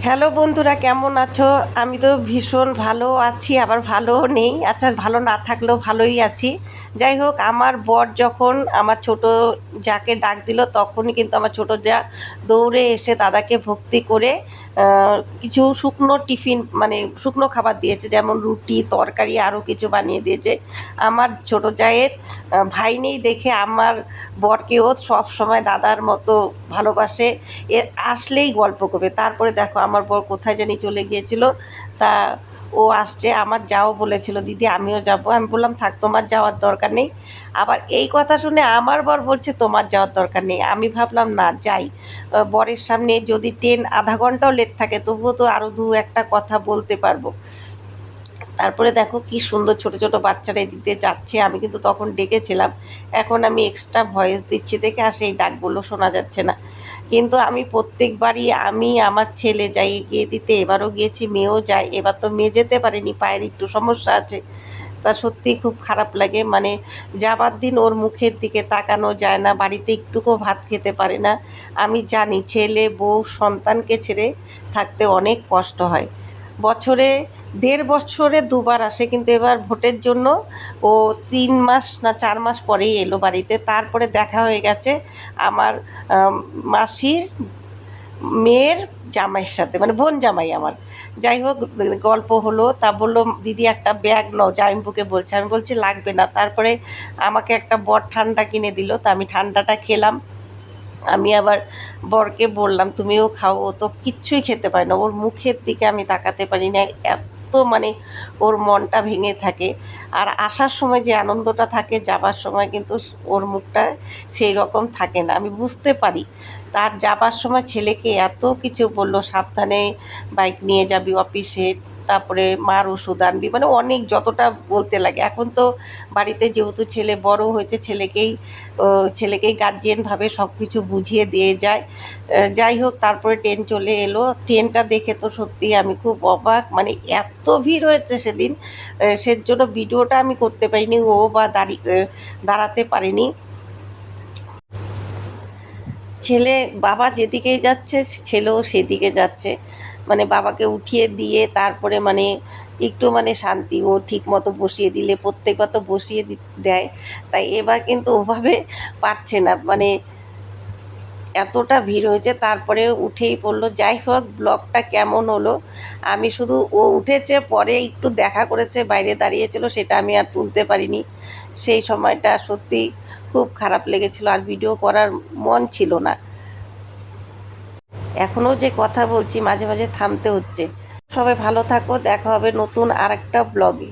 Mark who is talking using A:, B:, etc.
A: Hello বন্ধুরা, কেমন আছো? আমি তো ভীষণ ভালো আছি, আবার ভালোও নেই। আচ্ছা, ভালো না থাকলেও ভালোই আছি। যাই হোক, আমার বর যখন আমার ছোট যাকে ডাক দিল, তখনই কিন্তু আমার ছোট যা দৌড়ে এসে দাদাকে ভক্তি করে কিছু শুকনো টিফিন, মানে শুকনো খাবার দিয়েছে, যেমন রুটি, তরকারি, আরও কিছু বানিয়ে দিয়েছে। আমার ছোট জায়ের ভাই নেই দেখে আমার বরকেও সব সময় দাদার মতো ভালোবাসে। এ আসলেই গল্প করবে। তারপরে দেখো, আমার বর কোথায় জানি চলে গিয়েছিল, তা ও আসছে। আমার যাও বলেছিল, দিদি আমিও যাব। আমি বললাম থাক, তোমার যাওয়ার দরকার নেই। আবার এই কথা শুনে আমার বর বলছে তোমার যাওয়ার দরকার নেই। আমি ভাবলাম না যাই, বরের সামনে যদি ট্রেন আধা ঘন্টাও লেট থাকে তবুও তো আরও দু একটা কথা বলতে পারবো। তারপরে দেখো কি সুন্দর ছোট ছোট বাচ্চারা দিতে যাচ্ছে। আমি কিন্তু তখন ডেকেছিলাম, এখন আমি এক্সট্রা ভয়েস দিচ্ছি দেখে আর সেই ডাকগুলো শোনা যাচ্ছে না। কিন্তু আমি প্রত্যেকবারই আমি আমার ছেলে যাই গিয়ে দিতে, এবারও গিয়েছি, মেয়েও যায়। এবার তো মেয়ে যেতে পারেনি, পায়ের একটু সমস্যা আছে। তা সত্যিই খুব খারাপ লাগে, মানে যাবার দিন ওর মুখের দিকে তাকানো যায় না, বাড়িতে একটুকুও ভাত খেতে পারে না। আমি জানি ছেলে বউ সন্তানকে ছেড়ে থাকতে অনেক কষ্ট হয়। বছরে 1.5 বছরে দুবার আসে, কিন্তু এবার ভোটের জন্য ও 3 মাস না 4 মাস পরেই এলো বাড়িতে। তারপরে দেখা হয়ে গেছে আমার মাসির মেয়ের জামাইয়ের সাথে, মানে বোন জামাই আমার। যাই হোক, গল্প হলো। তা বললো দিদি একটা ব্যাগ নাও, জামাইবাবুকে বলছে। আমি বলছি লাগবে না। তারপরে আমাকে একটা বর ঠান্ডা কিনে দিল, তা আমি ঠান্ডাটা খেলাম। আমি আবার বরকে বললাম তুমিও খাও। ও তো কিচ্ছুই খেতে পারে না, ওর মুখের দিকে আমি তাকাতে পারি না, এত মানে ওর মনটা ভেঙে থাকে। আর আসার সময় যে আনন্দটা থাকে, যাবার সময় কিন্তু ওর মুখটা সেই রকম থাকে না। আমি বুঝতে পারি। তার যাবার সময় ছেলেকে এত কিছু বলল, সাবধানে বাইক নিয়ে যাবি অফিসে, তারপরে মার ওষুধ আনবি, মানে অনেক যতটা বলতে লাগে। এখন তো বাড়িতে যেহেতু ছেলে বড় হয়েছে, ছেলেকেই গার্জিয়ানভাবে সব কিছু বুঝিয়ে দিয়ে যায়। যাই হোক, তারপরে ট্রেন চলে এলো। ট্রেনটা দেখে তো সত্যি আমি খুব অবাক, মানে এত ভিড় হয়েছে সেদিন। সে জন্য ভিডিওটা আমি করতে পারিনি, ও বা দাঁড়াতে পারিনি। ছেলে বাবা যেদিকেই যাচ্ছে ছেলেও সেদিকে যাচ্ছে, মানে বাবাকে উঠিয়ে দিয়ে তারপরে মানে একটু মানে শান্তি। ও ঠিক মতো বসিয়ে দিলে, প্রত্যেকবার তো বসিয়ে দেয়, তাই এবার কিন্তু ওভাবে পারছে না, মানে এতটা ভিড় হয়েছে। তারপরে উঠেই পড়লো। যাই হোক, ব্লগটা কেমন হলো, আমি শুধু ও উঠেছে পরে একটু দেখা করেছে, বাইরে দাঁড়িয়েছিল, সেটা আমি আর তুলতে পারিনি। সেই সময়টা সত্যি খুব খারাপ লেগেছিল, আর ভিডিও করার মন ছিল না। এখনও যে কথা বলছি মাঝে মাঝে থামতে হচ্ছে। সবাই ভালো থাকো, দেখা হবে নতুন আরেকটা ব্লগে।